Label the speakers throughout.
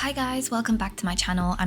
Speaker 1: Hi guys, welcome back to my channel. I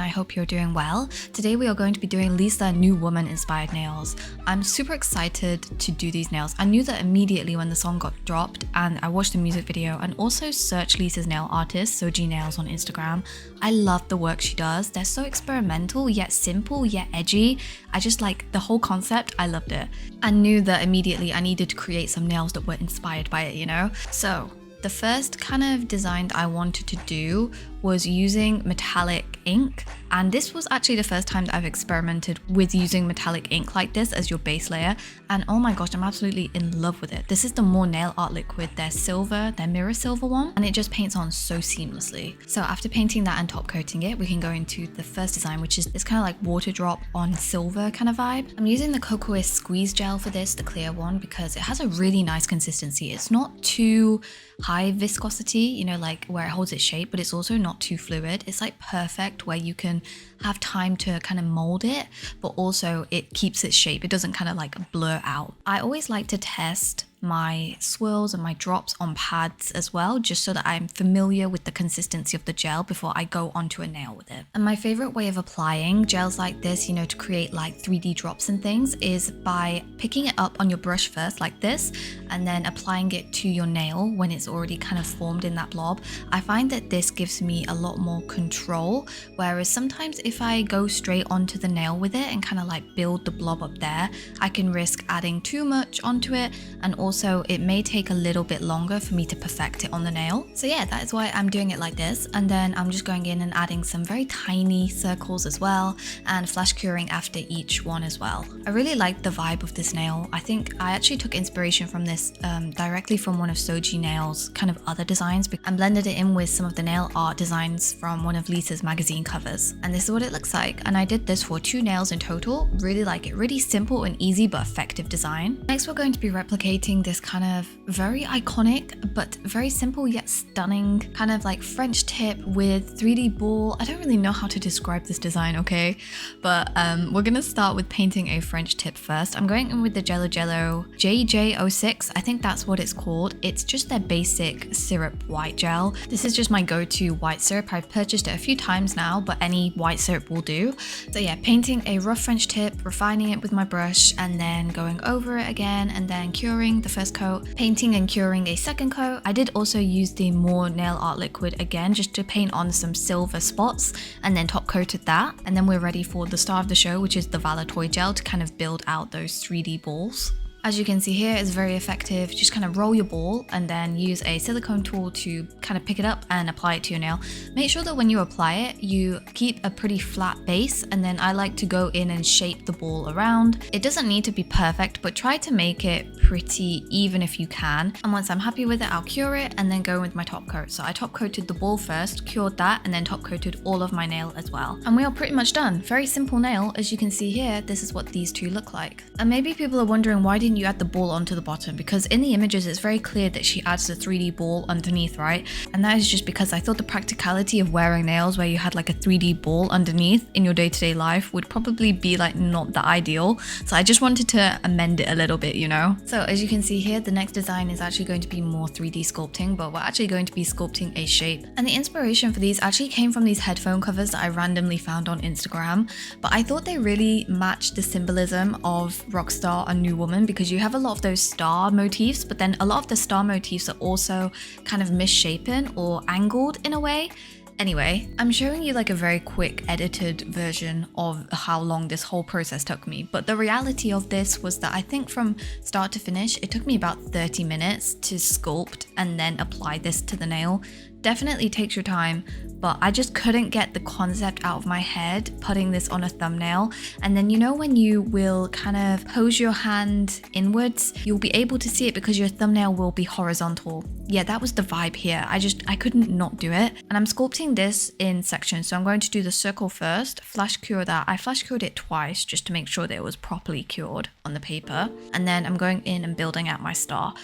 Speaker 1: hope you're doing well. Today we are going to be doing Lisa New Woman inspired nails. I'm super excited to do these nails. I knew that immediately when the song got dropped and I watched the music video and also searched Lisa's nail artist, sojinails on Instagram. I love the work she does. They're so experimental yet simple yet edgy. I just like the whole concept. I loved it. I knew that immediately I needed to create some nails that were inspired by it, you know? So the first kind of design that I wanted to do was using metallic ink, and this was actually the first time that I've experimented with using metallic ink like this as your base layer, and oh my gosh, I'm absolutely in love with it. This is the More nail art liquid, their silver, their mirror silver one, and it just paints on so seamlessly. So after painting that and top coating it, we can go into the first design, which is this kind of like water drop on silver kind of vibe. I'm using the Kokoist squeeze gel for this, the clear one, because it has a really nice consistency. It's not too high viscosity, you know, like where it holds its shape, but it's also not too fluid. It's like perfect where you can have time to kind of mold it, but also it keeps its shape. It doesn't kind of like blur out. I always like to test my swirls and my drops on pads as well, just so that I'm familiar with the consistency of the gel before I go onto a nail with it. And my favorite way of applying gels like this, you know, to create like 3D drops and things, is by picking it up on your brush first like this and then applying it to your nail when it's already kind of formed in that blob. I find that this gives me a lot more control, whereas sometimes if I go straight onto the nail with it and kind of like build the blob up there, I can risk adding too much onto it, and also it may take a little bit longer for me to perfect it on the nail. So yeah, that is why I'm doing it like this, and then I'm just going in and adding some very tiny circles as well and flash curing after each one as well. I really like the vibe of this nail. I think I actually took inspiration from this directly from one of sojinails' kind of other designs and blended it in with some of the nail art designs from one of Lisa's magazine covers. And this is what it looks like, and I did this for 2 nails in total. Really like it. Really simple and easy but effective design. Next we're going to be replicating this kind of very iconic but very simple yet stunning kind of like French tip with 3D ball. I don't really know how to describe this design, okay? But we're gonna start with painting a French tip first. I'm going in with the JelloJello JJ-06. I think that's what it's called. It's just their basic syrup white gel. This is just my go-to white syrup. I've purchased it a few times now, but any white syrup will do. So yeah, painting a rough French tip, refining it with my brush, and then going over it again, and then curing the first coat, painting and curing a second coat. I did also use the More nail art liquid again just to paint on some silver spots, and then top coated that. And then we're ready for the star of the show, which is the Valla Toy gel, to kind of build out those 3D balls. As you can see here, it's very effective. Just kind of roll your ball and then use a silicone tool to kind of pick it up and apply it to your nail. Make sure that when you apply it, you keep a pretty flat base, and then I like to go in and shape the ball around. It doesn't need to be perfect, but try to make it pretty even if you can. And once I'm happy with it, I'll cure it and then go with my top coat. So I top coated the ball first, cured that, and then top coated all of my nail as well. And we are pretty much done. Very simple nail. As you can see here, this is what these two look like. And maybe people are wondering, why didn't you add the ball onto the bottom? Because in the images it's very clear that she adds the 3D ball underneath, right? And that is just because I thought the practicality of wearing nails where you had like a 3D ball underneath in your day-to-day life would probably be like not the ideal. So I just wanted to amend it a little bit, you know? So as you can see here, the next design is actually going to be more 3D sculpting, but we're actually going to be sculpting a shape. And the inspiration for these actually came from these headphone covers that I randomly found on Instagram, but I thought they really matched the symbolism of Rockstar and New Woman, because you have a lot of those star motifs, but then a lot of the star motifs are also kind of misshapen or angled in a way. Anyway, I'm showing you like a very quick edited version of how long this whole process took me, but the reality of this was that I think from start to finish, it took me about 30 minutes to sculpt and then apply this to the nail. Definitely takes your time, but I just couldn't get the concept out of my head putting this on a thumbnail. And then, you know, when you will kind of pose your hand inwards, you'll be able to see it because your thumbnail will be horizontal. Yeah, that was the vibe here. I couldn't not do it. And I'm sculpting this in sections. So I'm going to do the circle first, flash cure that. I flash cured it twice just to make sure that it was properly cured on the paper. And then I'm going in and building out my star.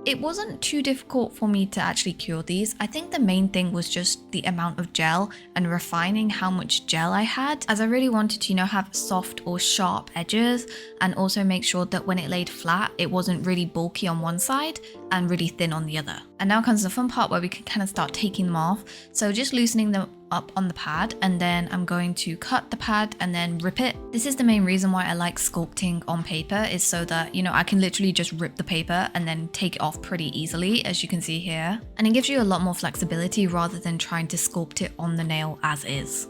Speaker 1: It wasn't too difficult for me to actually cure these. I think the main thing was just the amount of gel and refining how much gel I had, as I really wanted to, you know, have soft or sharp edges, and also make sure that when it laid flat, it wasn't really bulky on one side and really thin on the other. And now comes the fun part where we can kind of start taking them off. So just loosening them up on the pad, and then I'm going to cut the pad and then rip it. This is the main reason why I like sculpting on paper, is so that, you know, I can literally just rip the paper and then take it off pretty easily, as you can see here. And it gives you a lot more flexibility rather than trying to sculpt it on the nail as is.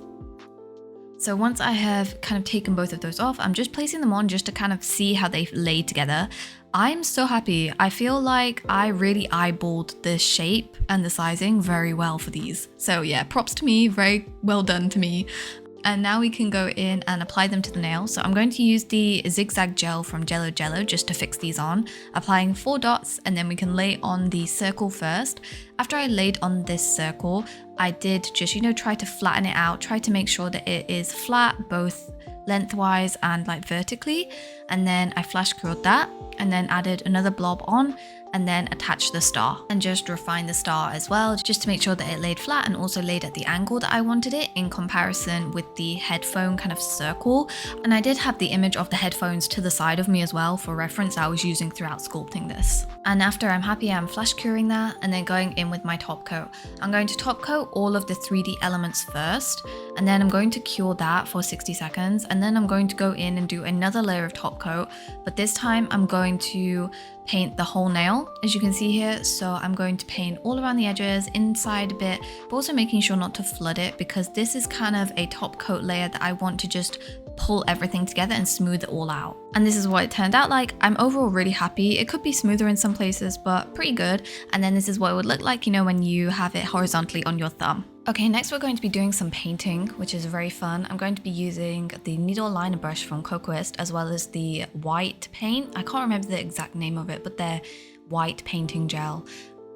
Speaker 1: So once I have kind of taken both of those off, I'm just placing them on just to kind of see how they lay together. I'm so happy. I feel like I really eyeballed the shape and the sizing very well for these. So yeah, props to me, very well done to me. And now we can go in and apply them to the nail. So I'm going to use the Zig Zag gel from Jello Jello just to fix these on, applying 4 dots, and then we can lay on the circle first. After I laid on this circle, I did just, you know, try to flatten it out, try to make sure that it is flat, both lengthwise and like vertically. And then I flash cured that and then added another blob on, and then attach the star and just refine the star as well, just to make sure that it laid flat and also laid at the angle that I wanted it in comparison with the headphone kind of circle. And I did have the image of the headphones to the side of me as well for reference I was using throughout sculpting this. And after I'm happy, I'm flash curing that and then going in with my top coat. I'm going to top coat all of the 3D elements first, and then I'm going to cure that for 60 seconds. And then I'm going to go in and do another layer of top coat, but this time I'm going to paint the whole nail, as you can see here. So I'm going to paint all around the edges, inside a bit, but also making sure not to flood it, because this is kind of a top coat layer that I want to just pull everything together and smooth it all out. And this is what it turned out like. I'm overall really happy. It could be smoother in some places, but pretty good. And then this is what it would look like, you know, when you have it horizontally on your thumb. Okay, next we're going to be doing some painting, which is very fun. I'm going to be using the needle liner brush from Kokoist, as well as the white paint. I can't remember the exact name of it, but they're white painting gel.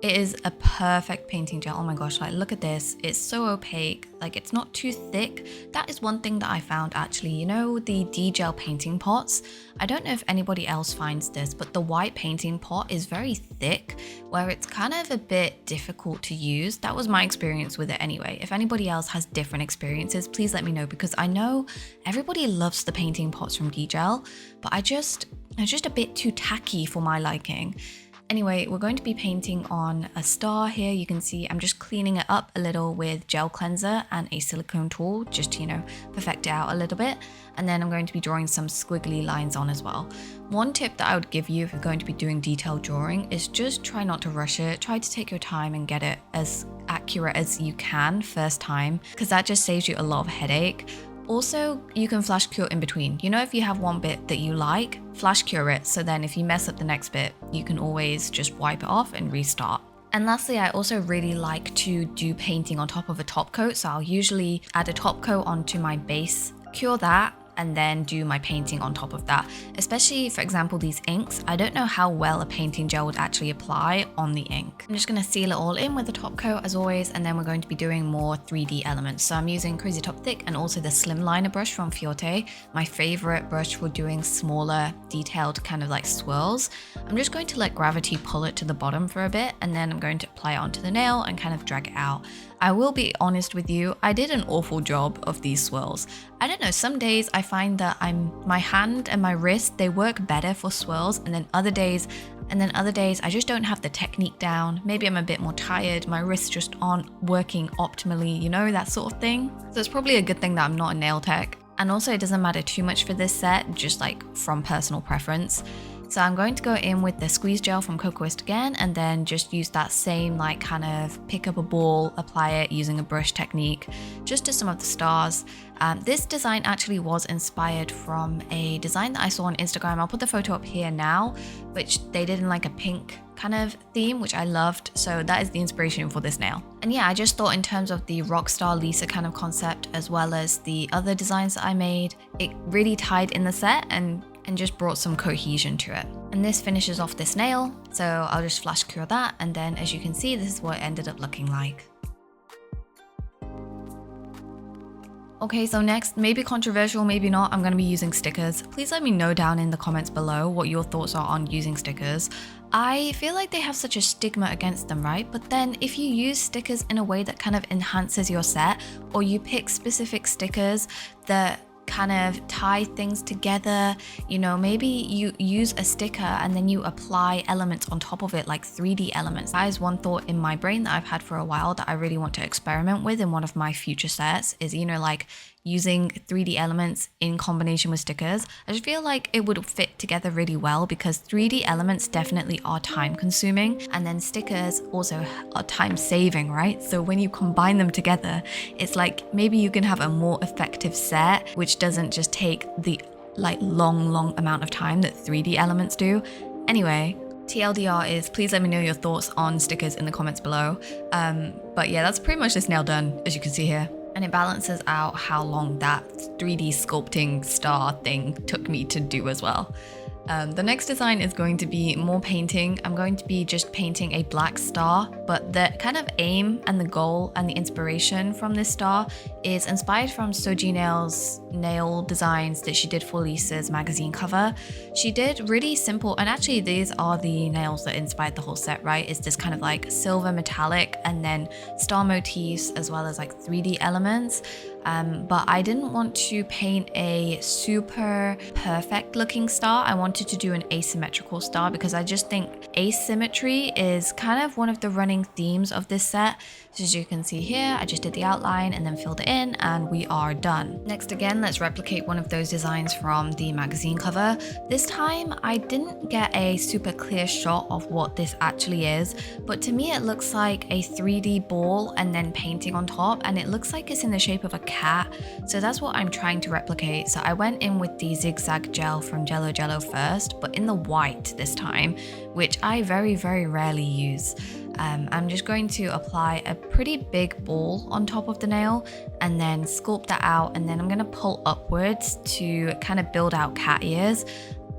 Speaker 1: It is a perfect painting gel. Oh my gosh, like look at this. It's so opaque, like it's not too thick. That is one thing that I found actually, you know, the D-gel painting pots. I don't know if anybody else finds this, but the white painting pot is very thick, where it's kind of a bit difficult to use. That was my experience with it anyway. If anybody else has different experiences, please let me know, because I know everybody loves the painting pots from D-gel, but it's just a bit too tacky for my liking. Anyway, we're going to be painting on a star here. You can see I'm just cleaning it up a little with gel cleanser and a silicone tool, just to, you know, perfect it out a little bit. And then I'm going to be drawing some squiggly lines on as well. One tip that I would give you if you're going to be doing detailed drawing is just try not to rush it. Try to take your time and get it as accurate as you can first time, because that just saves you a lot of headache. Also, you can flash cure in between. You know, if you have one bit that you like, flash cure it, so then if you mess up the next bit, you can always just wipe it off and restart. And lastly, I also really like to do painting on top of a top coat. So I'll usually add a top coat onto my base, cure that, and then do my painting on top of that. Especially, for example, these inks. I don't know how well a painting gel would actually apply on the ink. I'm just gonna seal it all in with the top coat as always, and then we're going to be doing more 3D elements. So I'm using Crazy Top Thick and also the slim liner brush from Fiote, my favorite brush for doing smaller, detailed kind of like swirls. I'm just going to let gravity pull it to the bottom for a bit, and then I'm going to apply it onto the nail and kind of drag it out. I will be honest with you, I did an awful job of these swirls. I don't know, some days I find that my hand and my wrist, they work better for swirls, and then other days I just don't have the technique down. Maybe I'm a bit more tired, my wrists just aren't working optimally, you know, that sort of thing. So it's probably a good thing that I'm not a nail tech. And also it doesn't matter too much for this set, just like from personal preference. So I'm going to go in with the squeeze gel from Kokoist again, and then just use that same like kind of pick up a ball, apply it using a brush technique just to some of the stars. This design actually was inspired from a design that I saw on Instagram. I'll put the photo up here now, which they did in like a pink kind of theme, which I loved. So that is the inspiration for this nail. And yeah, I just thought in terms of the Rockstar Lisa kind of concept, as well as the other designs that I made, it really tied in the set and just brought some cohesion to it. And this finishes off this nail, so I'll just flash cure that, and then as you can see, this is what it ended up looking like. Okay, so next, maybe controversial, maybe not, I'm gonna be using stickers. Please let me know down in the comments below what your thoughts are on using stickers. I feel like they have such a stigma against them, right? But then if you use stickers in a way that kind of enhances your set, or you pick specific stickers that kind of tie things together. You know, maybe you use a sticker and then you apply elements on top of it, like 3D elements. That is one thought in my brain that I've had for a while that I really want to experiment with in one of my future sets is, you know, like using 3D elements in combination with stickers. I just feel like it would fit together really well because 3D elements definitely are time consuming, and then stickers also are time saving, right? So when you combine them together, it's like maybe you can have a more effective set, which doesn't just take the like long amount of time that 3D elements do. Anyway, TLDR is please let me know your thoughts on stickers in the comments below. But yeah, that's pretty much this nail done, as you can see here. And it balances out how long that 3D sculpting star thing took me to do as well. The next design is going to be more painting. I'm going to be just painting a black star, but the kind of aim and the goal and the inspiration from this star is inspired from sojinails' nail designs that she did for Lisa's magazine cover. She did really simple, and actually these are the nails that inspired the whole set, right? It's this kind of like silver metallic and then star motifs as well as like 3D elements. But I didn't want to paint a super perfect looking star. I wanted to do an asymmetrical star because I just think asymmetry is kind of one of the running themes of this set. So as you can see here, I just did the outline and then filled it in and we are done. Next again, let's replicate one of those designs from the magazine cover. This time I didn't get a super clear shot of what this actually is, but to me it looks like a 3D ball and then painting on top, and it looks like it's in the shape of a cat. So that's what I'm trying to replicate. So I went in with the Zig Zag gel from Jello Jello first, but in the white this time, which I very rarely use. I'm just going to apply a pretty big ball on top of the nail and then sculpt that out, and then I'm going to pull upwards to kind of build out cat ears.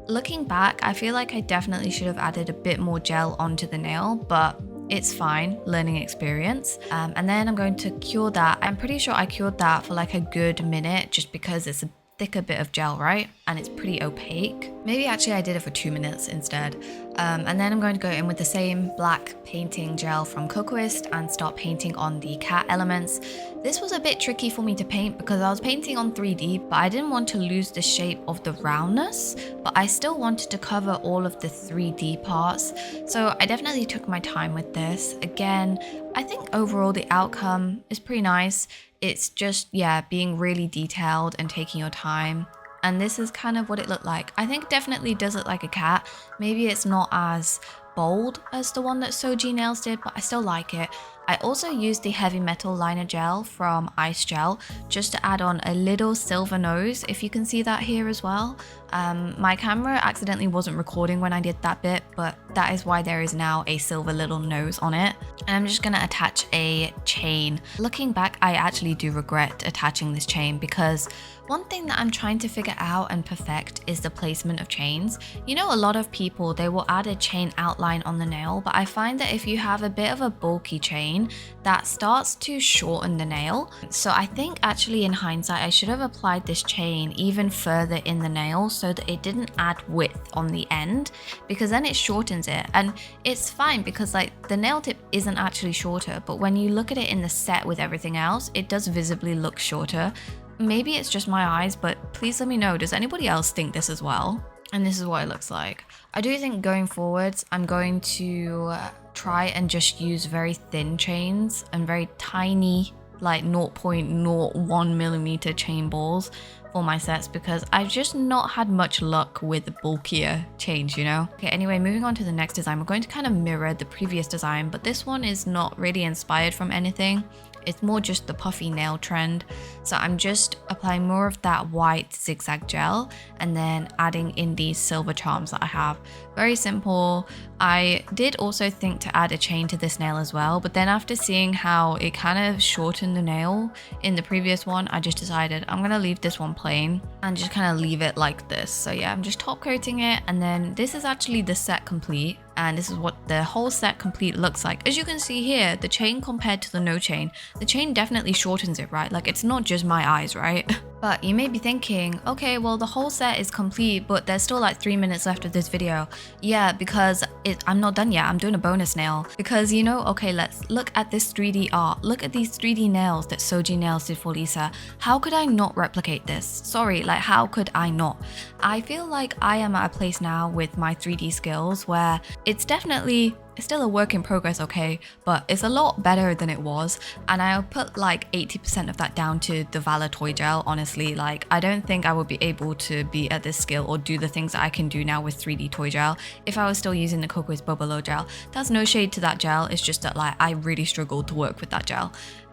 Speaker 1: Looking back, I feel like I definitely should have added a bit more gel onto the nail, but it's fine, learning experience. And then I'm going to cure that. I'm pretty sure I cured that for like a good minute just because it's a thicker bit of gel, right? And it's pretty opaque. Maybe actually I did it for 2 minutes instead. And then I'm going to go in with the same black painting gel from Kokoist and start painting on the cat elements. This was a bit tricky for me to paint because I was painting on 3D, but I didn't want to lose the shape of the roundness, but I still wanted to cover all of the 3D parts. So I definitely took my time with this. Again, I think overall the outcome is pretty nice. It's just, yeah, being really detailed and taking your time. And this is kind of what it looked like. I think it definitely does look like a cat. Maybe it's not as bold as the one that sojinails did, but I still like it. I also used the heavy metal liner gel from Ice Gel just to add on a little silver nose, if you can see that here as well. My camera accidentally wasn't recording when I did that bit, but that is why there is now a silver little nose on it. And I'm just gonna attach a chain. Looking back, I actually do regret attaching this chain because one thing that I'm trying to figure out and perfect is the placement of chains. You know, a lot of people, they will add a chain outline on the nail, but I find that if you have a bit of a bulky chain, that starts to shorten the nail. So I think actually in hindsight, I should have applied this chain even further in the nail so that it didn't add width on the end, because then it shortens it. And it's fine because like the nail tip isn't actually shorter, but when you look at it in the set with everything else, it does visibly look shorter. Maybe it's just my eyes, but please let me know, does anybody else think this as well? And this is what it looks like. I do think going forwards, I'm going to try and just use very thin chains and very tiny, like 0.01 millimeter chain balls for my sets, because I've just not had much luck with the bulkier chains, you know? Okay, anyway, moving on to the next design, we're going to kind of mirror the previous design, but this one is not really inspired from anything. It's more just the puffy nail trend. So I'm just applying more of that white zigzag gel and then adding in these silver charms that I have. Very simple. I did also think to add a chain to this nail as well, but then after seeing how it kind of shortened the nail in the previous one, I just decided I'm gonna leave this one plain and just kind of leave it like this. So yeah, I'm just top coating it, and then this is actually the set complete. and this is what the whole set complete looks like. As you can see here, the chain compared to the no chain, the chain definitely shortens it, right? Like, it's not just my eyes, right? But you may be thinking, okay, well, the whole set is complete, but there's still like 3 minutes left of this video. Yeah, because I'm not done yet. I'm doing a bonus nail. Because, you know, okay, let's look at this 3D art. Look at these 3D nails that sojinails did for Lisa. How could I not replicate this? Sorry, like, how could I not? I feel like I am at a place now with my 3D skills where it's still a work in progress, okay, but it's a lot better than it was, and I'll put like 80% of that down to the Valla Toy gel. Honestly, like, I don't think I would be able to be at this skill or do the things that I can do now with 3D toy gel if I was still using the Kokoist Bubble gel. That's no shade to that gel, it's just that, like, I really struggled to work with that gel.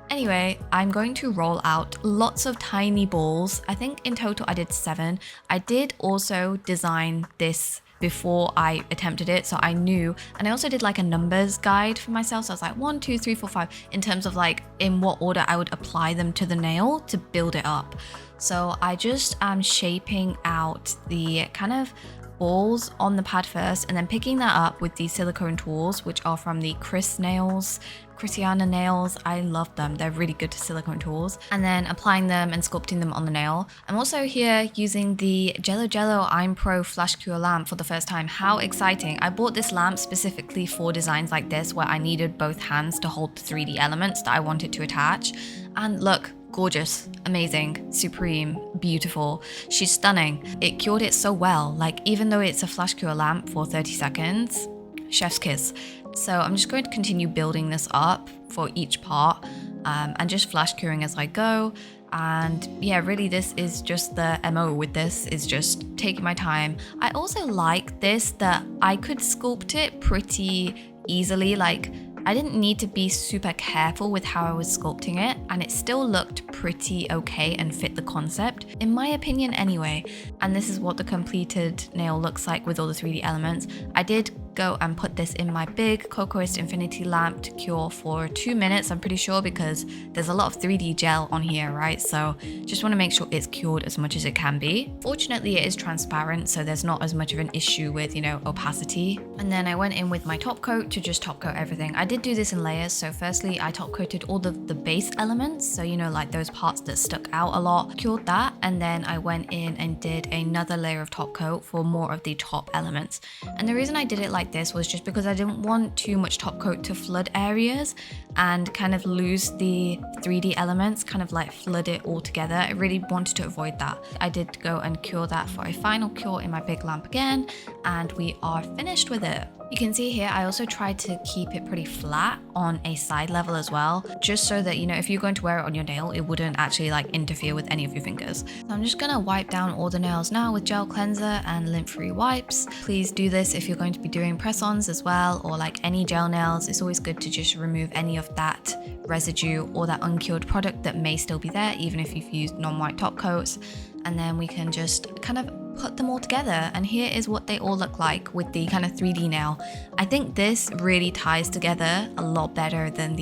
Speaker 1: Anyway, I'm going to roll out lots of tiny balls. I think in total I did 7. I did also design this before I attempted it, so I knew, and I also did like a numbers guide for myself, so I was like 1 2 3 4 5 in terms of like in what order I would apply them to the nail to build it up. So I just am shaping out the kind of balls on the pad first, and then picking that up with these silicone tools, which are from the Christiana nails. I love them, they're really good silicone tools, and then applying them and sculpting them on the nail. I'm also here using the Jello Jello I'm Pro Flash Cure lamp for the first time. How exciting. I bought this lamp specifically for designs like this where I needed both hands to hold the 3D elements that I wanted to attach, and look, gorgeous, amazing, supreme, beautiful. She's stunning. It cured it so well. Like, even though it's a flash cure lamp for 30 seconds, chef's kiss. So I'm just going to continue building this up for each part, and just flash curing as I go. And yeah, really this is just the MO with this, is just taking my time. I also like this that I could sculpt it pretty easily. Like, I didn't need to be super careful with how I was sculpting it, and it still looked pretty okay and fit the concept, in my opinion anyway. And this is what the completed nail looks like with all the 3D elements. I did go and put this in my big Kokoist Infinity lamp to cure for 2 minutes, I'm pretty sure, because there's a lot of 3D gel on here, right? So just want to make sure it's cured as much as it can be. Fortunately, it is transparent, so there's not as much of an issue with, you know, opacity. And then I went in with my top coat to just top coat everything. I did do this in layers. So firstly, I top coated all the base elements, so, you know, like those parts that stuck out a lot, cured that, and then I went in and did another layer of top coat for more of the top elements. And the reason I did it like this was just because I didn't want too much top coat to flood areas and kind of lose the 3D elements, kind of like flood it all together. I really wanted to avoid that. I did go and cure that for a final cure in my big lamp again, and we are finished with it. You can see here, I also tried to keep it pretty flat on a side level as well, just so that, you know, if you're going to wear it on your nail, it wouldn't actually like interfere with any of your fingers. So I'm just gonna wipe down all the nails now with gel cleanser and lint-free wipes. Please do this if you're going to be doing press-ons as well, or like any gel nails. It's always good to just remove any of that residue or that uncured product that may still be there, even if you've used non-white top coats. And then we can just kind of put them all together, and here is what they all look like with the kind of 3D nail. I think this really ties together a lot better than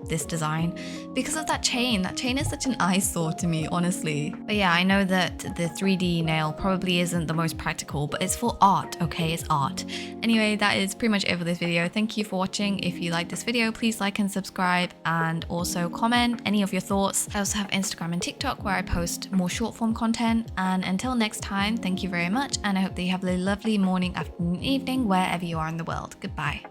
Speaker 1: this design because of that chain. That chain is such an eyesore to me, honestly. But yeah, I know that the 3D nail probably isn't the most practical, but it's for art, okay? It's art. Anyway, that is pretty much it for this video. Thank you for watching. If you like this video, please like and subscribe, and also comment any of your thoughts. I also have Instagram and TikTok where I post more short form content, and until next time, thank you very much, and I hope that you have a lovely morning, afternoon, evening, wherever you are in the world. Goodbye.